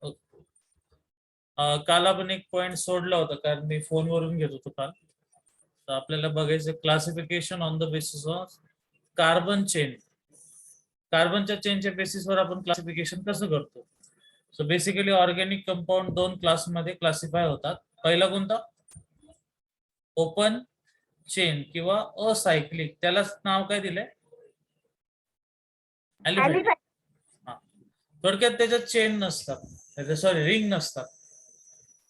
Okay. काल आपण एक पॉइंट सोडला होता कारण मी फोनवरून घेत होतो काल. तर आपल्याला बघायचं classification on the basis of carbon chain. कार्बनच्या चेनच्या बेसिसवर आपण क्लासिफिकेशन कसं करतो. सो बेसिकली ऑर्गॅनिक कंपाऊंड दोन क्लासमध्ये क्लासिफाय होतात. पहिला कोणता? ओपन चेन किंवा असायक्लिक. त्यालाच नाव काय दिलंय? ॲलिफॅटिक. थोडक्यात त्याच्यात चेन नसतात, सॉरी रिंग नसतात.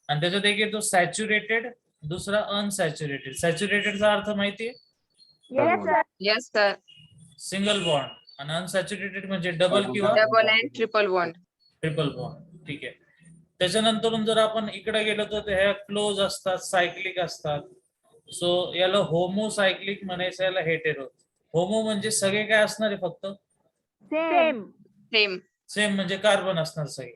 आणि त्याच्यात एक येतो सॅच्युरेटेड, दुसरा अनसॅच्युरेटेड. सॅच्युरेटेडचा अर्थ माहितीये? Yes, sir. Single bond. आणि अनसॅच्युरेटेड म्हणजे डबल किंवा Double and triple bond. Triple bond. ठीक आहे. त्याच्यानंतरून जर आपण इकडे गेलो तर ह्या क्लोज असतात, सायक्लिक असतात. सो याला होमोसायक्लिक म्हणायचं, याला हेटेरो. होमो म्हणजे सगळे काय असणार आहे? फक्त सेम. Same. सेम म्हणजे कार्बन असणार सगळे.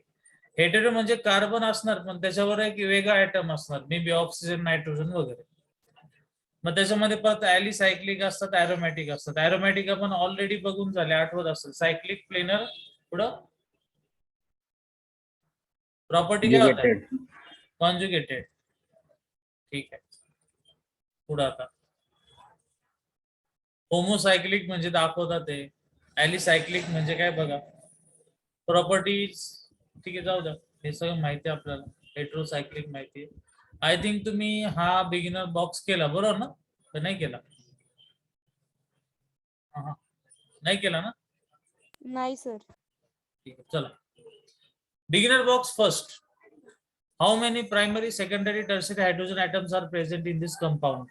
हेटेरो म्हणजे कार्बन असणार पण त्याच्यावर एक वेगळा आयटम असणार, मे बी ऑक्सिजन, नायट्रोजन वगैरे. मग त्याच्यामध्ये परत ॲलिसायक्लिक असतात, ॲरोमॅटिक असतात. ॲरोमॅटिक आपण ऑलरेडी बघून झाले, आठवत असेल. सायक्लिक प्लेनर पुढं प्रॉपर्टी काय होत? कॉन्जुगेटेड. ठीक आहे. पुढं आता होमोसायक्लिक म्हणजे दाखवतात ते. ॲलिसायक्लिक म्हणजे काय बघा, प्रॉपर्टीज. ठीक आहे, जाऊ द्या, हे सगळं माहिती आहे आपल्याला. हेट्रोसायक्लिक माहिती आहे. आय थिंक तुम्ही हा बिगिनर बॉक्स केला बरोबर ना? तर नाही केला? हा, नाही केला ना? नाही सर. ठीक आहे, चला. Beginner box first. How many primary, secondary, tertiary hydrogen atoms are present in this compound?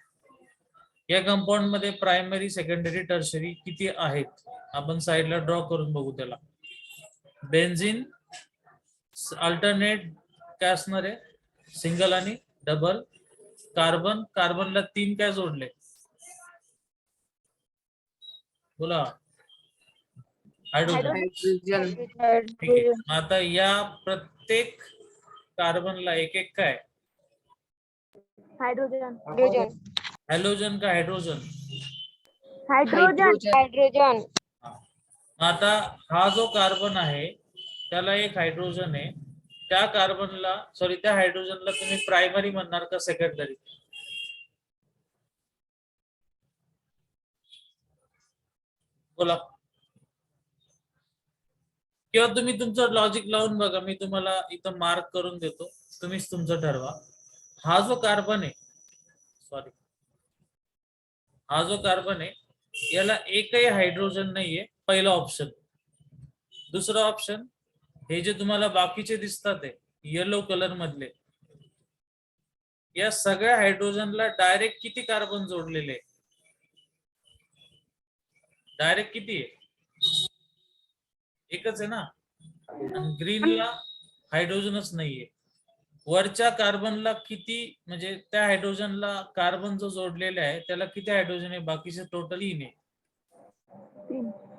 या कंपाऊंड मध्ये प्रायमरी, सेकंडरी, टर्शियरी किती आहेत? आपण साइडला ड्रॉ करून बघू त्याला. बेन्झिन अल्टरनेट काय असणार आहे? सिंगल आणि डबल. कार्बन, कार्बनला 3 काय जोडले? बोला. हायड्रोजन. Hydrogen. ठीक आहे. आता या प्रत्येक कार्बनला एक एक काय? हायड्रोजन. हॅलोजन का हायड्रोजन? Hydrogen. आता हा जो कार्बन आहे त्याला एक हायड्रोजन आहे. त्या कार्बनला, सॉरी त्या हायड्रोजनला तुम्ही प्रायमरी म्हणणार का सेकंडरी? बोला. किंवा तुम्ही तुमचं लॉजिक लावून बघा, मी तुम्हाला इथं मार्क करून देतो, तुम्हीच तुमचं ठरवा. हा जो कार्बन आहे, सॉरी हा जो कार्बन आहे याला एकही हायड्रोजन नाहीये, पहिला ऑप्शन. दुसरा ऑप्शन, हे जे तुम्हाला बाकीचे दिसतात आहे येलो कलर मधले, या सगळ्या हायड्रोजनला डायरेक्ट किती कार्बन जोडलेले आहे? डायरेक्ट किती आहे? एकच आहे ना. आणि ग्रीनला हायड्रोजनच नाहीये. वरच्या कार्बनला किती, म्हणजे त्या हायड्रोजनला कार्बन जो जोडलेला आहे त्याला किती हायड्रोजन आहे? बाकीचे टोटल 3 आहे.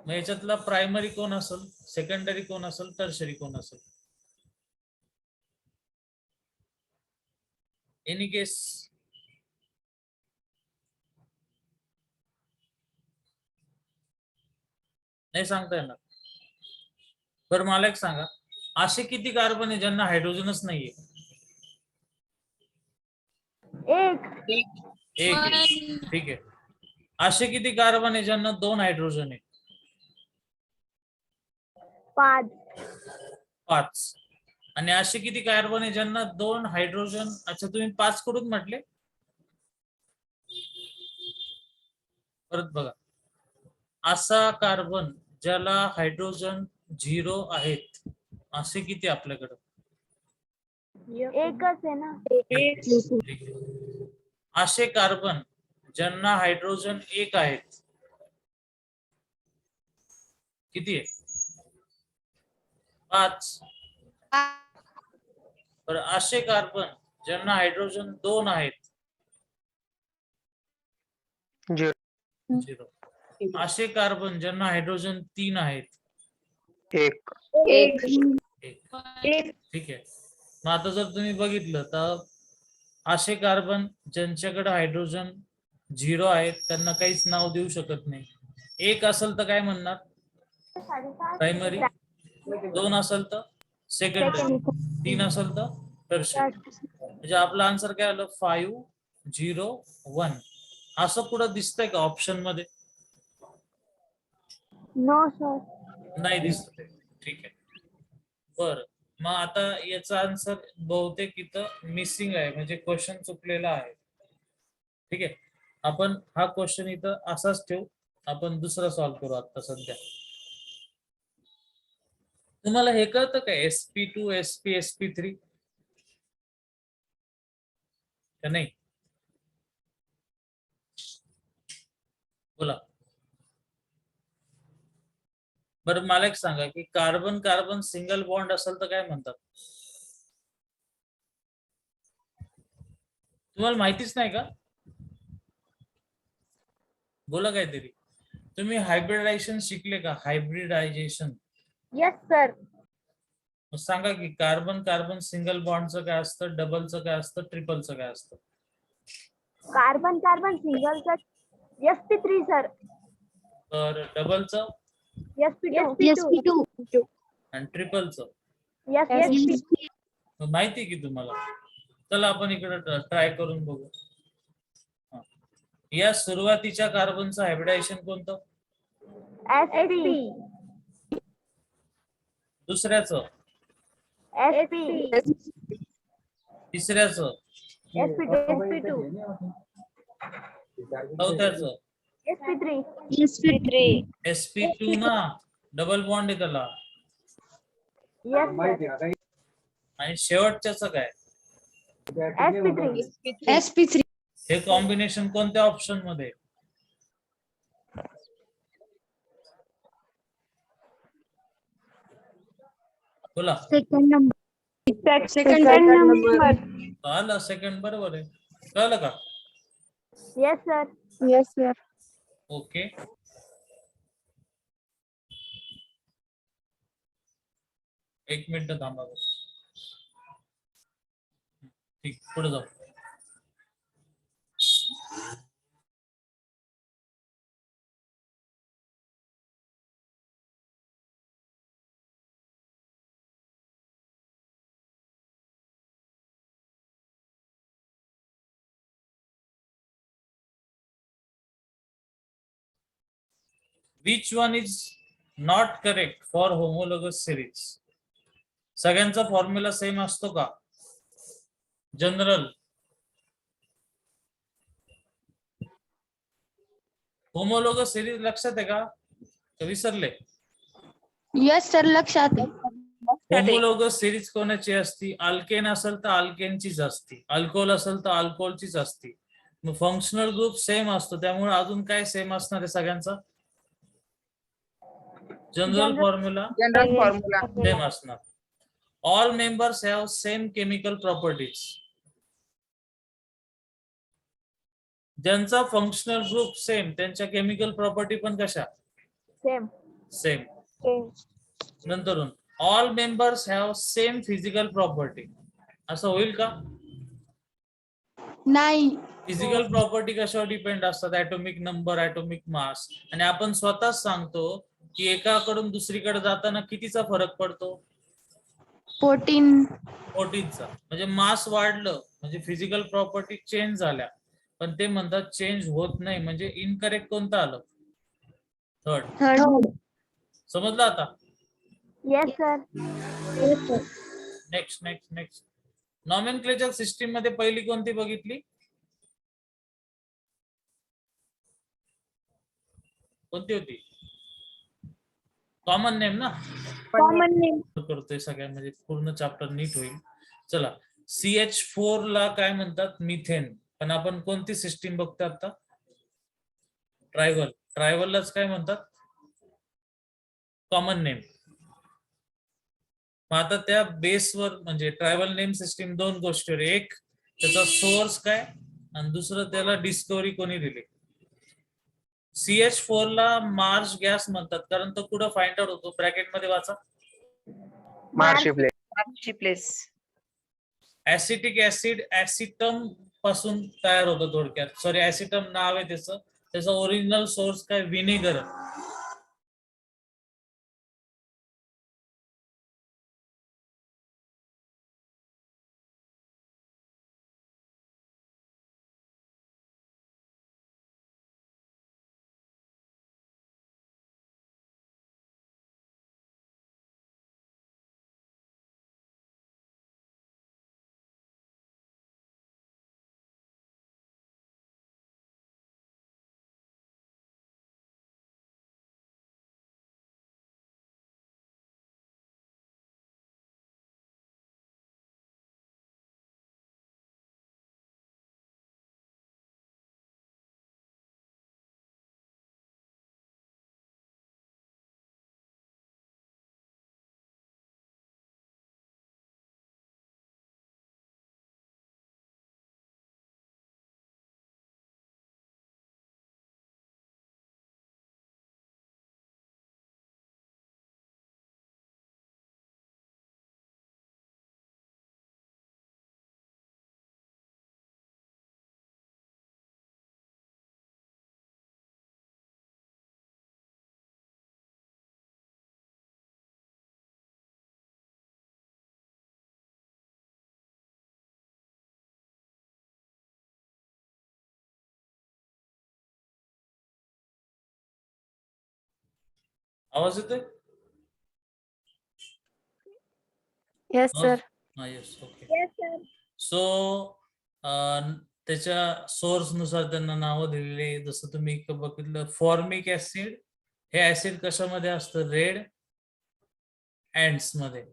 मग याच्यातला प्रायमरी कोण असेल, सेकंडरी कोण असेल, टर्शरी कोण असेल? एनी केस? नाही सांगता येणार. बरं मला एक सांगा, असे किती कार्बन आहे ज्यांना हायड्रोजनच नाहीये? एक आहे. ठीक आहे. असे किती कार्बन आहे ज्यांना 2 हायड्रोजन आहे? 5. आणि असे किती कार्बन आहे ज्यांना 2 हायड्रोजन? अच्छा, तुम्ही 5 कडून म्हटले. परत बघा, असा कार्बन ज्याला हायड्रोजन 0 आहेत असे किती आपल्याकडे? एकच आहे ना. असे कार्बन ज्यांना हायड्रोजन 1 आहेत किती आहे? 5. बरं, असे कार्बन ज्यांना हायड्रोजन 2 आहेत? 0. असे कार्बन ज्यांना हायड्रोजन 3 आहेत? 1. ठीक आहे. मग आता जर तुम्ही बघितलं तर असे कार्बन ज्यांच्याकडे हायड्रोजन 0 आहेत त्यांना काहीच नाव देऊ शकत नाही. 1 असेल तर काय म्हणणार? प्रायमरी. 2 असेल तर सेकंडरी. 3 असेल तर टर्शियरी. म्हणजे आपला आन्सर काय आलं 501. असं कुठं दिसतंय का ऑप्शन मध्ये? No sir. नाही दिसत आहे. ठीक आहे. बर, मग आता याचा आन्सर बहुतेक इथं मिसिंग आहे, म्हणजे क्वेश्चन चुकलेला आहे. ठीक आहे, आपण हा क्वेश्चन इथं असाच ठेवू. आपण दुसरा सॉल्व्ह करू आता सध्या. तुम्हाला हे कळतं का SP2 SP SP3 का नाही? बोला. बरं, मला एक सांगा की कार्बन कार्बन सिंगल बॉन्ड असेल तर काय म्हणतात? तुम्हाला माहितीच नाही का? बोला काहीतरी. तुम्ही हायब्रिडायझेशन शिकले का? हायब्रिडायझेशन. Yes sir. सांगा की कार्बन कार्बन सिंगल बॉन्डचं काय असतं, डबलचं काय असतं, ट्रिपलचं काय असतं? कार्बन कार्बन सिंगलचा sp3 सर. तर डबलचं sp2 आणि ट्रिपलचं sp. माहिती की तुम्हाला? चला आपण इकडे ट्राय करून बघू. हा. या सुरुवातीच्या कार्बनचं हायब्रिडायझेशन कोणतं? sp. दुसऱ्याचं? sp. तिसऱ्याचं? sp2 चौथ्याचं? sp3 SP2 ना, डबल बॉन्ड आहे त्याला. yes आणि शेवटच्याचं काय? sp3 हे कॉम्बिनेशन कोणत्या ऑप्शन मध्ये? बोला. Second number. आलं सेकंड, बरोबर आहे. कळलं का? Yes sir. ओके. एक मिनिट थांबा. ठीक, पुढे जाऊ. Which one is not correct for homologous series? सगळ्यांचा फॉर्म्युला सेम असतो का? जनरल होमोलोगस सिरीज लक्षात आहे का? विसरले? यस सर, लक्षात. होमोलोगस सिरीज कोणाची असती? अल्केन असेल तर अल्केनचीच असती, अल्कोहोल असेल तर अल्कोहोलचीच असती. मग फंक्शनल ग्रुप सेम असतो, त्यामुळे अजून काय सेम असणार आहे सगळ्यांचा? General formula general formula. Same असणार. All members have same chemical properties. ज्यांचा फंक्शनल ग्रुप सेम त्यांच्या केमिकल प्रॉपर्टी पण कशा? सेम. नंतरून all members have same physical property. असं होईल का? नाही. फिजिकल प्रॉपर्टी कशावर डिपेंड असतात? Atomic number, atomic mass. आणि आपण स्वतःच सांगतो की एकाकडून दुसरीकडे जाताना कितीचा फरक पडतो? 14चा. म्हणजे मास वाढलं म्हणजे फिजिकल प्रॉपर्टी चेंज झाल्या, पण ते म्हणतात चेंज होत नाही. म्हणजे इनकरेक्ट कोणतं आलं? थर्ड. समजलं आता? Yes sir. Next next next. Nomenclature system मध्ये पहिली कोणती बघितली? कोणती होती? कॉमन नेम ना? Common name. करतोय सगळ्या, म्हणजे पूर्ण चॅप्टर नीट होईल. चला, CH4 ला काय म्हणतात? मिथेन. पण आपण कोणती सिस्टीम बघतो आता? ट्रायव्हल. ट्रायव्हललाच काय म्हणतात? Common name. मग आता त्या बेसवर म्हणजे ट्रायव्हल नेम सिस्टीम दोन गोष्टीवर, एक त्याचा सोर्स काय आणि दुसरं त्याला डिस्कवरी कोणी दिली. CH4 ला मार्श गॅस म्हणतात, कारण तो कुठं फाइंड आउट होतो? ब्रॅकेट मध्ये वाचा. मार्शिप्लेस. ऍसिटिक ऍसिड ऍसिटम पासून तयार होतं थोडक्यात. सॉरी, ऍसिटम नाव आहे त्याचं. त्याचा ओरिजिनल सोर्स काय? व्हिनेगर. आवाज येतोय? Yes, sir. हा yes okay. Yes, sir. So त्याच्या सोर्स नुसार त्यांना नावं दिलेली, जसं तुम्ही इथं बघितलं फॉर्मिक ऍसिड, हे ऍसिड कशामध्ये असतं? रेड अँड्स मध्ये.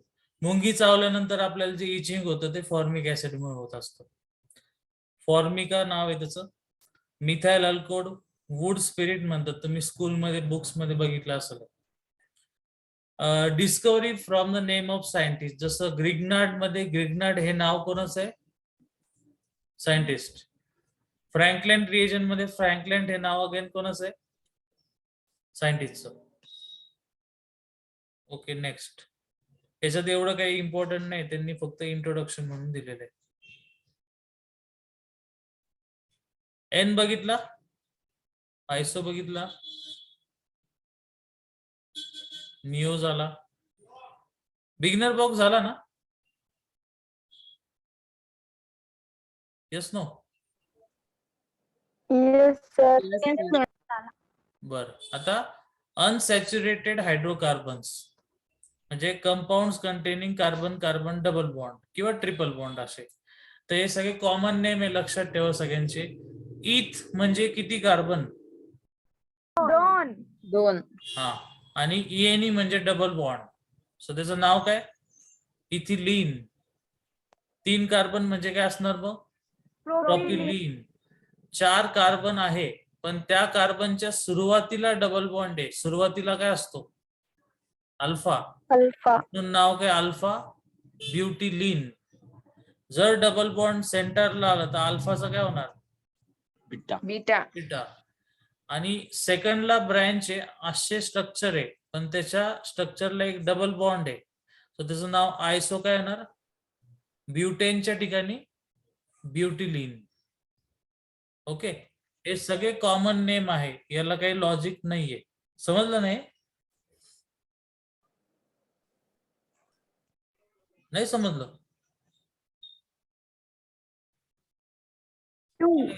मुंगी चावल्यानंतर आपल्याला जे इचिंग होतं ते फॉर्मिक ऍसिड मुळे होत असतं. फॉर्मिका नाव आहे त्याचं. मिथाइल अल्कोड, वूड स्पिरिट म्हणतात, तुम्ही स्कूलमध्ये बुक्स मध्ये बघितलं असेल. Discovery from the name of scientist, जसं ग्रिग्नार्ड मध्ये, ग्रिग्नार्ड हे नाव कोणाचं आहे? सायंटिस्ट. फ्रँकलिन रिएजन मध्ये फ्रँकलिन हे नाव अगेन कोणाचं आहे? सायंटिस्टचं. Okay next. याच्यात एवढं काही इम्पॉर्टंट नाही, त्यांनी फक्त इंट्रोडक्शन म्हणून दिलेलं आहे. एन बघितला, आयसो बघितला, निओ झाला, बिगिनर बॉक्स झाला ना? Yes no? Yes, sir. Yes, Yes, sir. sir. बर. आता अनसॅच्युरेटेड हायड्रोकार्बन्स म्हणजे compound containing carbon carbon double bond किंवा ट्रिपल बॉन्ड असे. तर हे सगळे कॉमन नेम आहे, लक्षात ठेवा सगळ्यांचे. इथ म्हणजे किती कार्बन? Don. 2. हा. आणि इएनई म्हणजे डबल बॉन्ड. सो त्याचं नाव काय? इथिलीन. 3 कार्बन म्हणजे काय असणार मग? प्रोपिलीन. 4 कार्बन आहे, पण त्या कार्बनच्या सुरुवातीला डबल बॉन्ड आहे. सुरुवातीला काय असतो? अल्फा. Alpha. म्हणून नाव काय? Alpha butylene. जर डबल बॉन्ड सेंटरला आला तर अल्फाचा काय होणार? Beta. बीटा. आणि सेकंडला ब्रँच आहे, असे स्ट्रक्चर आहे, पण त्याच्या स्ट्रक्चरला एक डबल बॉन्ड आहे, तर त्याचं नाव आयसो काय येणार? ब्युटेनच्या ठिकाणी ब्युटिलीन. ओके. हे सगळे कॉमन नेम आहे, याला काही लॉजिक नाहीये. समजलं नाही? नाही समजलं? Two.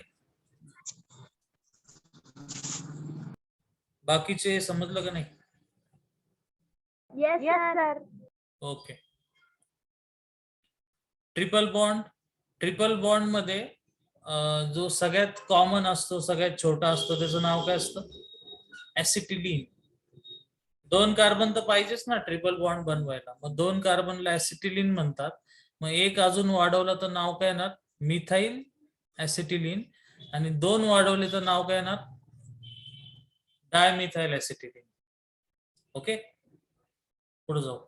बाकीचे समजलं का नाही? Yes, sir. Okay. Triple bond. Triple bond मध्ये जो सगळ्यात कॉमन असतो, सगळ्यात छोटा असतो, त्याचं नाव काय असतं? ऍसिटिलीन. 2 कार्बन तर पाहिजेच ना ट्रिपल बॉन्ड बनवायला, मग 2 कार्बनला ऍसिटिलीन म्हणतात. मग एक अजून वाढवलं तर नाव काय येणार? Methyl acetylene. आणि 2 वाढवले तर नाव काय येणार? Dimethyl acetylene. ओके, पुढे जाऊ.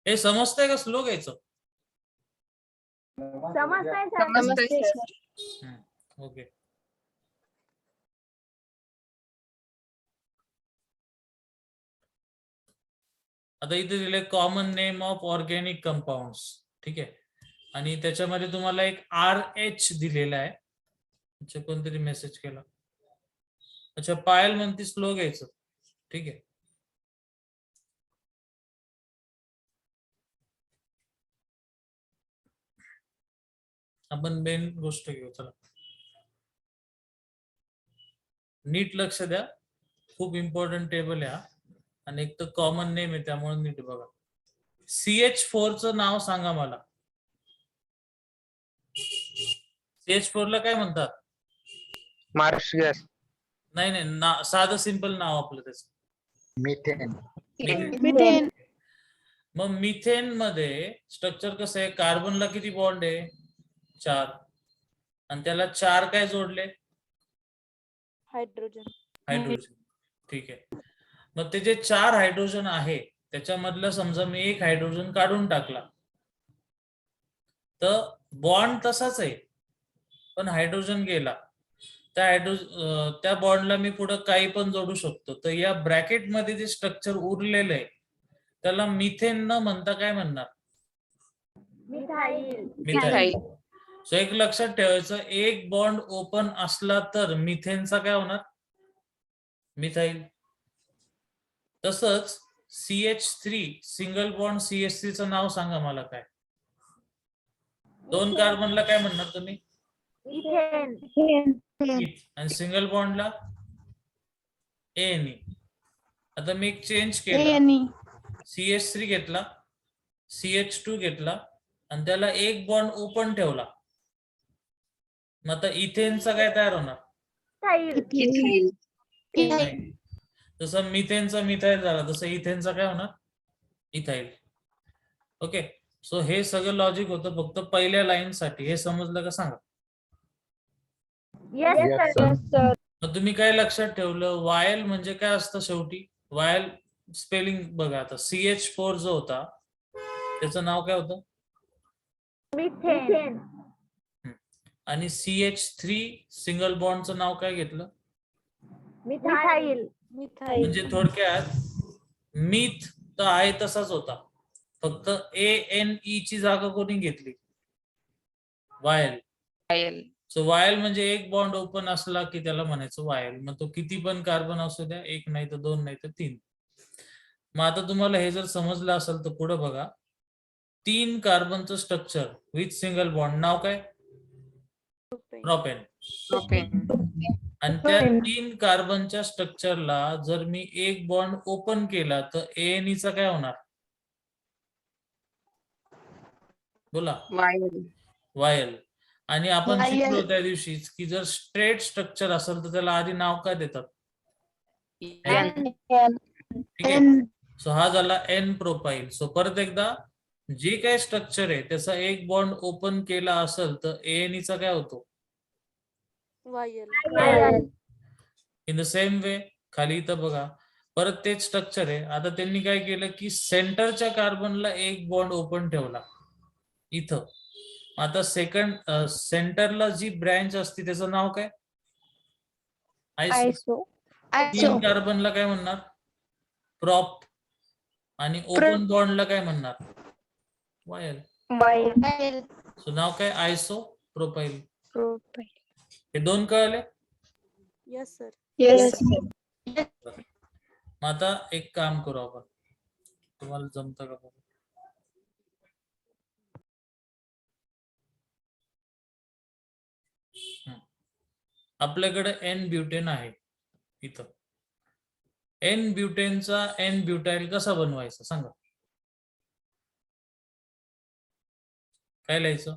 हे समजतंय का स्लो घ्यायचं? समजतंय, sir. ओके. आता इथे दिले common name of organic compounds. ठीक आहे. आणि त्याच्यामध्ये तुम्हाला एक RH दिलेला आहे. अच्छा, कोणतरी मेसेज केला. अच्छा, पायल म्हणती स्लो घ्यायचं. ठीक आहे. आपण मेन गोष्ट घेऊ. चला, नीट लक्ष द्या, खूप इम्पॉर्टंट टेबल आहे हा, आणि एक तर कॉमन नेम आहे त्यामुळे नीट बघा. CH4 चं नाव सांगा मला. CH4 ला काय म्हणतात? Marsh gas. नाही नाही, साधं सिंपल नाव आपलं त्याचं. मिथेन. Methane. मग मिथेन मध्ये स्ट्रक्चर कसं आहे? कार्बनला किती बॉन्ड आहे? 4. आणि त्याला 4 काय जोडले? Hydrogen. हायड्रोजन. ठीक आहे. मग ते जे 4 हायड्रोजन आहे त्याच्यामधलं समजा मी एक हायड्रोजन काढून टाकला, तर बॉन्ड तसाच आहे, पण हायड्रोजन गेला. त्या बॉन्डला मी पुढे काही पण जोडू शकतो. तर या ब्रॅकेट मध्ये जे स्ट्रक्चर उरलेलं आहे त्याला मिथेन न म्हणता काय म्हणणार? मिथाइल. सो एक लक्षात ठेवायचं, एक बॉन्ड ओपन असला तर मिथेनचा काय होणार? मिथाइल. तसंच CH3 सिंगल बॉन्ड CH3 चं नाव सांगा मला काय? 2 कार्बनला काय म्हणणार तुम्ही? Ethane. आणि सिंगल बॉन्डला ए आता मी एक चेंज केला, एनी CH3 घेतला, CH2 घेतला आणि त्याला एक बॉन्ड ओपन ठेवला. मग आता इथेनचा काय तयार होणार? इथाइल नाही. जसं मिथेनचा मिथाईल झाला तसं इथेनचा काय होणार? इथाईल. ओके, सो हे सगळं लॉजिक होतं फक्त पहिल्या लाईन साठी. हे समजलं का सांगा? Yes Yes, sir sir. Yes sir मग तुम्ही काय लक्षात ठेवलं? वायल म्हणजे काय असतं शेवटी? वायल स्पेलिंग बघा आता. CH4 जो होता त्याचं नाव काय होतं? मिथेन आणि CH3 सिंगल बॉन्डचं नाव काय घेतलं? मिथाइल म्हणजे थोडक्यात मिथ तर आहे तसाच होता, फक्त ANE ची जागा कोणी घेतली? वायल. सो वायल म्हणजे एक बॉन्ड ओपन असला की त्याला म्हणायचं वायल. मग तो किती पण कार्बन असू द्या, एक नाही तर दोन नाही तर तीन. मग आता तुम्हाला हे जर समजलं असेल तर पुढे बघा. 3 कार्बनचं स्ट्रक्चर विथ सिंगल बॉन्ड नाव काय? प्रोपेन. आणि त्या 3 कार्बनच्या स्ट्रक्चरला जर मी एक बॉन्ड ओपन केला तर ANE चा काय होणार? बोला. वायल. आणि आपण वायल. शिकलो त्या दिवशीच की जर स्ट्रेट स्ट्रक्चर असेल तर त्याला आधी नाव काय देतात? ठीक आहे. सो हा झाला N प्रोपाईल. सो परत एकदा, जे काही स्ट्रक्चर आहे त्याचा एक बॉन्ड ओपन केला असेल तर ANE चा काय होतो? इन द सेम वे खाली इथं बघा, परत तेच स्ट्रक्चर आहे. आता त्यांनी काय केलं की सेंटरच्या कार्बनला एक बॉन्ड ओपन ठेवला इथं. आता सेकंड सेंटरला जी ब्रँच असते त्याचं नाव काय? आयसो. 3 कार्बनला काय म्हणणार? प्रॉप. आणि ओपन बॉन्डला काय म्हणणार? वायल. सो नाव काय? आयसो प्रोपाईल. हे 2 कळले? यस सर मग आता एक काम करू आपण, तुम्हाला जमतं का बघू. आपल्याकडे N ब्युटेन आहे इथं. N ब्युटेनचा N ब्युटाइल कसा बनवायचा सांगा? काय लिहायचं?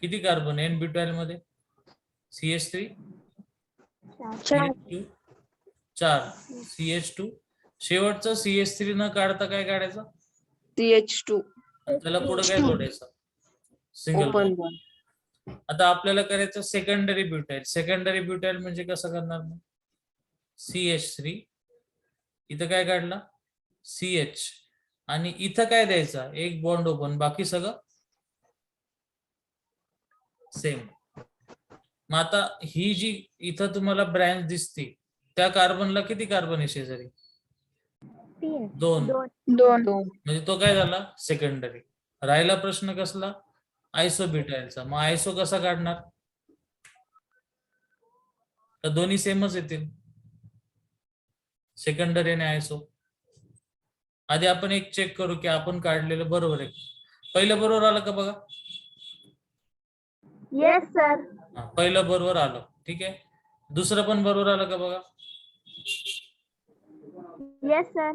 किती कार्बन N ब्युटाइल मध्ये? CH3 CH2 4 CH2. शेवटचं CH3 न काढता काय काढायचं? CH2 त्याला पुढे काय जोडायचं? Single bond. आता आपल्याला करायचं सेकंडरी ब्युटाइल. सेकंडरी ब्युटाइल म्हणजे कसं करणार मग? CH3 इथं काय काढला? CH. आणि इथं काय द्यायचा? एक बॉन्ड ओपन, बाकी सगळं सेम. मग आता ही जी इथं तुम्हाला ब्रँच दिसते त्या कार्बनला किती कार्बन आहे शेजारी? 2. म्हणजे तो काय झाला? सेकंडरी. राहिला प्रश्न कसला? आयसोब्युटाइलचा. मग आयसो कसा काढणार? तर दोन्ही सेमच येतील, सेकंडरी आणि आयसो. आधी आपण एक चेक करू की आपण काढलेलं बरोबर आहे. पहिलं बरोबर आलं का बघा? यस सर पहिलं बरोबर आलं. ठीक आहे. दुसरं पण बरोबर आलं का बघा? यस सर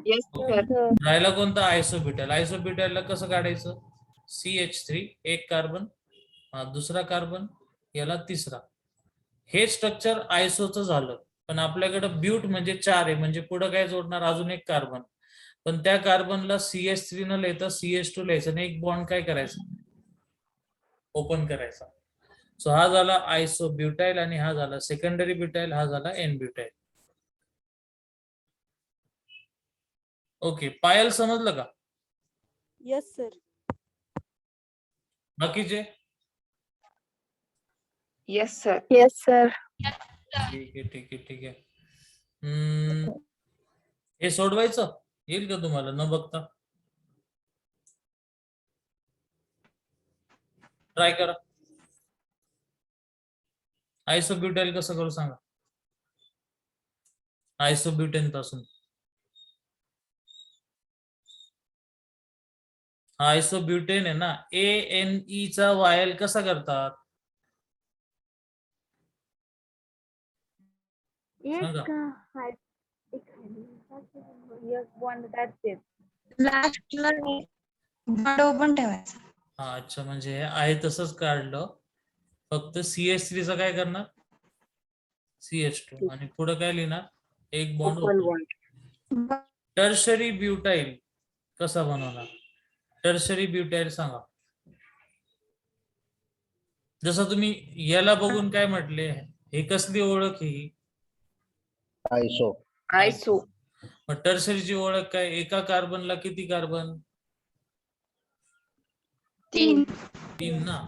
राहिला कोणता? आयसोब्युटाइल. आयसोब्युटाइलला कसं काढायचं? CH3 एक कार्बन, दुसरा कार्बन, याला तिसरा. हे स्ट्रक्चर आयसोचं झालं. पण आपल्याकडे ब्यूट म्हणजे 4 आहे, म्हणजे पुढे काय जोडणार? अजून एक कार्बन. पण त्या कार्बनला CH3 न लिहिता CH2 लिहायचं आणि एक बॉन्ड काय करायचं? ओपन करायचा. सो हा झाला आयसो ब्युटाइल आणि हा झाला सेकंडरी ब्युटाइल, हा झाला N ब्युटाइल. ओके, पायल समजलं का? यस सर बाकीचे? यस सर ठीक आहे ठीक आहे ठीक आहे. हे सोडवायचं येईल का तुम्हाला न बघता? ट्राय करा. आयसोब्युटाइल कसं करू सांगा? आयसोब्युटेन पासून आयसोब्युटेन आहे ना, ANE चा वायल कसा करतात सांगा? लास्टला बॉन्ड ओपन ठेवायचा. हा अच्छा, म्हणजे हे आहे तसंच काढलं, फक्त CH3 चं काय करणार, CH2 आणि पुढे काय लिहिणार, एक bond Open open. bond. Tertiary butyl कसा बनवणार, टर्शरी ब्युटाइल सांगा. जसं तुम्ही याला बघून काय म्हटले, हे कसली ओळख आहे ही, आयसो. Iso. मग टर्शरीची ओळख काय, एका कार्बनला किती कार्बन, 3. 3 ना.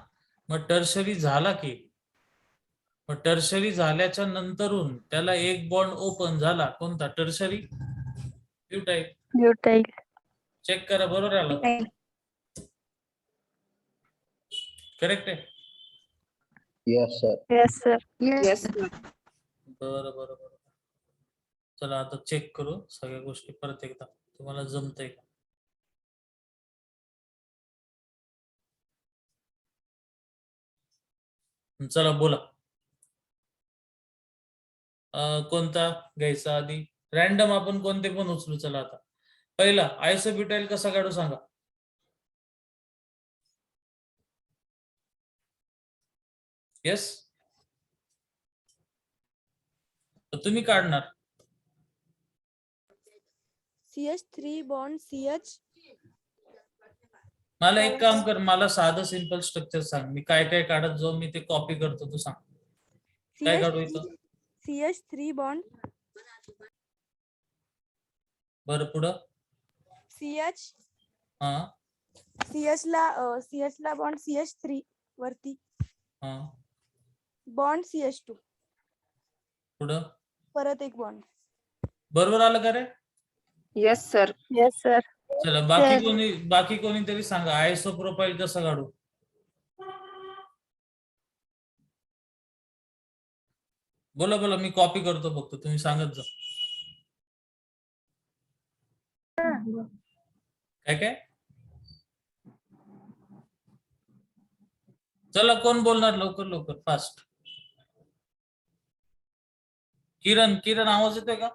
मग टर्शरी झाला की, मग टर्शरी झाल्याच्या नंतरून त्याला एक बॉन्ड ओपन झाला, कोणता, टर्शरी ब्युटाइल. ब्युटाइल. चेक करा, बरोबर आलं, करेक्ट आहे. Yes sir. Yes sir. Yes, sir. बरं बरं बरं. चला आता चेक करू सगळ्या गोष्टी परत एकदा, तुम्हाला जमतंय का. चला बोला. कोणता घ्यायचा आधी, रॅन्डम आपण कोणते पण उचलू. चला आता पहिला आयसोब्युटाइल कसा काढू सांगा. येस, तर तुम्ही काढणार. CH3 bond CH. मला एक काम कर, मला साधं सिंपल स्ट्रक्चर सांग, मी काय काय काढत जाऊ, मी ते कॉपी करतो, तू सांग काय काढू इथं. CH3 बॉन्ड बरं पुढं. CH. हा CH ला बॉन्ड CH3 वरती, हा बॉन्ड CH2, पुढं. परत एक बॉन्ड. बरोबर आलं का रे. Yes, sir. Yes sir. चला बाकी कोणीतरी सांगा, आयसो प्रोफाईल कसं काढू. बोला बोला, मी कॉपी करतो फक्त, तुम्ही सांगत जा. काय काय, चला कोण बोलणार, लवकर लवकर, फास्ट. किरण आवाज येतोय का.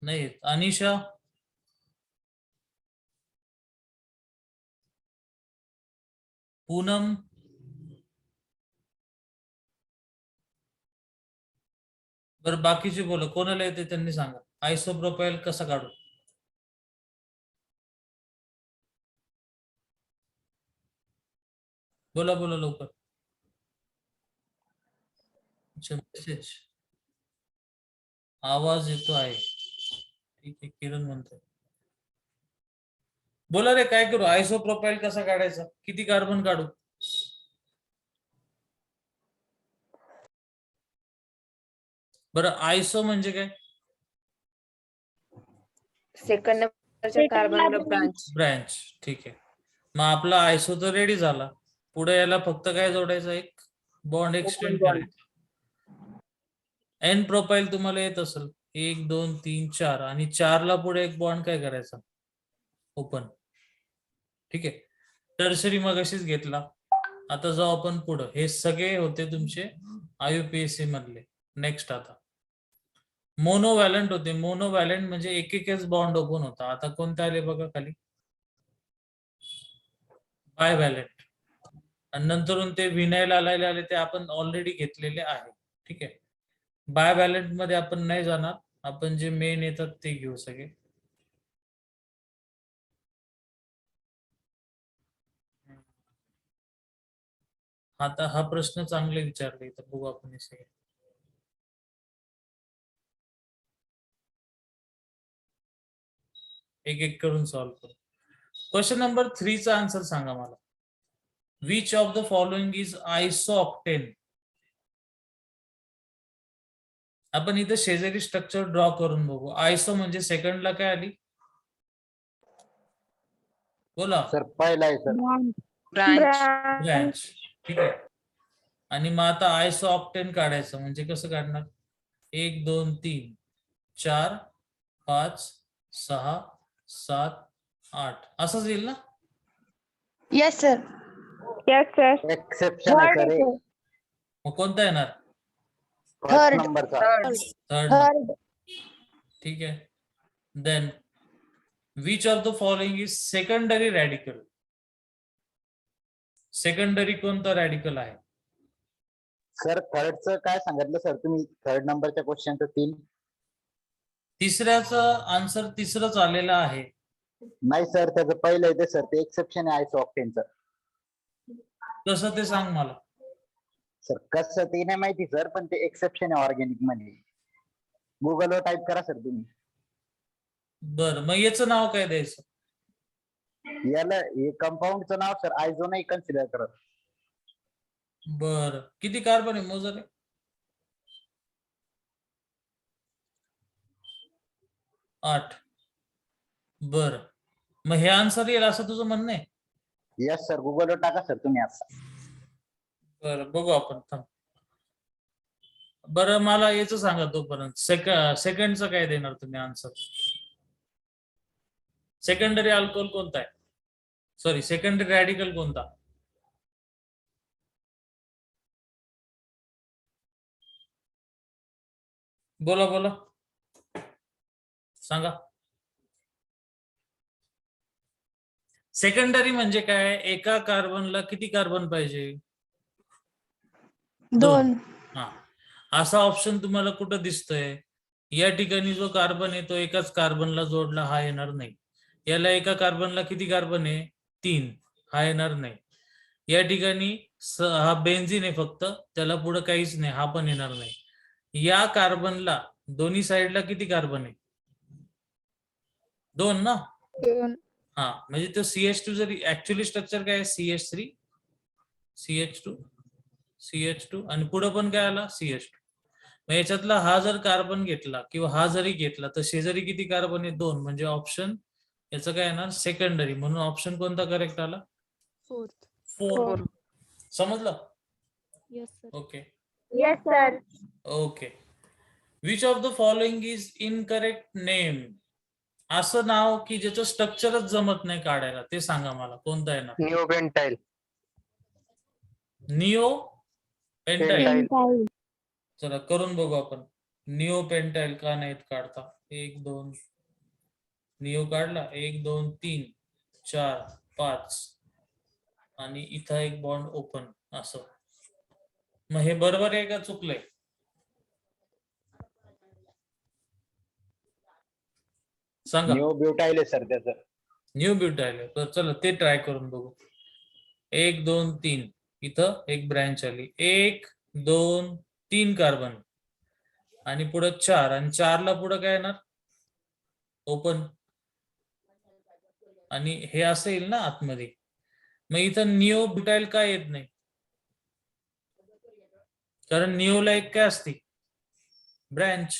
नाही. अनिशा, पूनम, बरं बाकीचे बोला, कोणाला येते त्यांनी सांगा, आयसो प्रोफाईल कसं काढू. बोला बोला लवकर. अच्छा, मेसेज, आवाज येतो आहे, ठीक आहे. किरण म्हणतोय, बोला रे, काय करू, आयसो प्रोफाईल कसा काढायचा, किती कार्बन काढू. बरं आयसो म्हणजे काय, Second number carbon branch. Branch, ठीक आहे. मग आपला आयसो तर रेडी झाला, पुढे याला फक्त काय जोडायचं, एक बॉन्ड एक्सटेंड bond. करायचा. एन प्रोफाईल तुम्हाला येत असेल, 1 2 3 4, आणि 4 ला पुढे एक बॉन्ड काय करायचा, ओपन. ठीक आहे. टर्शरी मगाशीच घेतला. आता जाऊ आपण पुढं, हे सगळे होते तुमचे IUPAC मधले. नेक्स्ट आता मोनोव्हॅलंट होते. मोनोव्हॅलंट म्हणजे एकच बॉन्ड ओपन होता. आता कोणते आले बघा खाली, बायव्हॅलंट. आणि नंतरून ते विनाइल आलेले आले, ते आपण ऑलरेडी घेतलेले आहे. ठीक आहे. बायव्हॅलंट मध्ये आपण नाही जाणार, आपण जे मेन येतात ते घेऊ सगळे. आता हा प्रश्न चांगले विचारले, तर बघू आपण हे सगळे. एक एक करून सॉल्व्ह करू. क्वेश्चन नंबर 3 चा आन्सर सांगा मला. Which of the following is isooctane. आपण इथे शेजारी स्ट्रक्चर ड्रॉ करून बघू. आयसो म्हणजे सेकंडला काय आली, बोला. सर पहिला आहे सर. Branch. ब्रँच, ठीक आहे. आणि मग आता आयसोऑक्टेन काढायचं म्हणजे कसं काढणार, 1 2 3 4 5 6 7 8 असंच येईल ना. Yes sir. Yes sir. Exception आहे सर. मग कोणता येणार, फर्स्ट नंबरचा थर्ड ठीक आहे. Then which of the following is secondary radical. Secondary कोणतं रॅडिकल आहे? सर थर्डचं काय सांगितलं सर तुम्ही? थर्ड नंबरच्या क्वेश्चनचं 3. तिसऱ्याचं आन्सर तिसरंच आलेलं आहे. नाही सर, त्याचं पहिलं आहे ते सर, ते एक्सेप्शन आहे आयसोऑक्टेनचं. कसं ते सांग मला. सर कसं ते नाही माहिती सर, पण ते एक्सेप्शन आहे ऑर्गॅनिक मध्ये. गुगलवर टाईप करा सर तुम्ही. बरं, मग याचं नाव काय द्यायचं? याला हे कंपाऊंडचं नाव सर आयझो नाही कन्सिडर करत. बर, किती कार्बन आहे मोजा रे? 8. बर, मग हे आन्सर येईल असं तुझं म्हणणं आहे? यस सर, गुगलवर टाका सर तुम्ही आता. बरं, बघू आपण, थांब. बरं, मला याचं सांगा तोपर्यंत. सेकंडचं काय देणार तुम्ही आन्सर? सेकंडरी अल्कोहोल कोणता आहे? सॉरी, सेकंडरी रॅडिकल कोणता? बोला बोला, सांगा. सेकंडरी म्हणजे काय? एका कार्बनला किती कार्बन पाहिजे? 2. हा, असा ऑप्शन तुम्हाला कुठं दिसतोय? या ठिकाणी जो कार्बन आहे तो एकाच कार्बनला जोडला, हा येणार नाही. याला एका कार्बनला किती कार्बन आहे? 3, हा येणार नाही. या ठिकाणी हा बेन्झीन आहे फक्त, त्याला पुढे काहीच नाही, हा पण येणार नाही. या कार्बनला दोन्ही साइडला किती कार्बन आहे? 2 ना. हा, म्हणजे तो CH2 जरी ऍक्च्युअली स्ट्रक्चर काय आहे? CH3 CH2 CH2 आणि पुढे पण काय आला? CH2. मग याच्यातला हा जर कार्बन घेतला किंवा हा जरी घेतला तर शेजारी किती कार्बन आहे? 2. म्हणजे ऑप्शन याचं काय येणार? सेकंडरी. म्हणून ऑप्शन कोणता करेक्ट आला? 4. समजलं? Yes sir. Okay yes sir. Okay. Which of the following is incorrect name. असं नाव की ज्याचं स्ट्रक्चरच जमत नाही काढायला, ते सांगा मला. कोणतं येणार? निओपेंटाइल. Neo pentyl. पेंटाइल. चला करून बघू आपण. निओ पेंटाइल का नाहीत काढता? 1 2 निओ काढला, 1 2 3 4 5 आणि इथं एक बॉन्ड ओपन असं. मग हे बरोबर आहे का चुकलंय? सांगा. न्यू ब्युटाइल आहे सर त्याचं. न्यू ब्युटाइल आहे, तर चला ते ट्राय करून बघू. 1 2 3 इथं एक ब्रँच आली, 1 2 3 कार्बन आणि पुढे 4 आणि 4 ला पुढे काय येणार? ओपन. आणि हे असं येईल ना आतमध्ये. मग इथं निओ ब्युटाइल का येत नाही? कारण निओला एक काय असते? ब्रँच.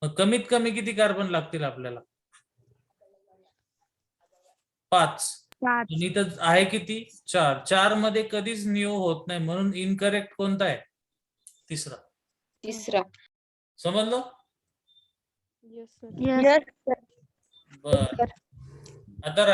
मग कमीत कमी किती कार्बन लागतील आपल्याला? 5. आणि इथं आहे किती? 4. 4 मध्ये कधीच निओ होत नाही, म्हणून इनकरेक्ट कोणता आहे? तिसरा. समजलं? Yes sir. बर, आता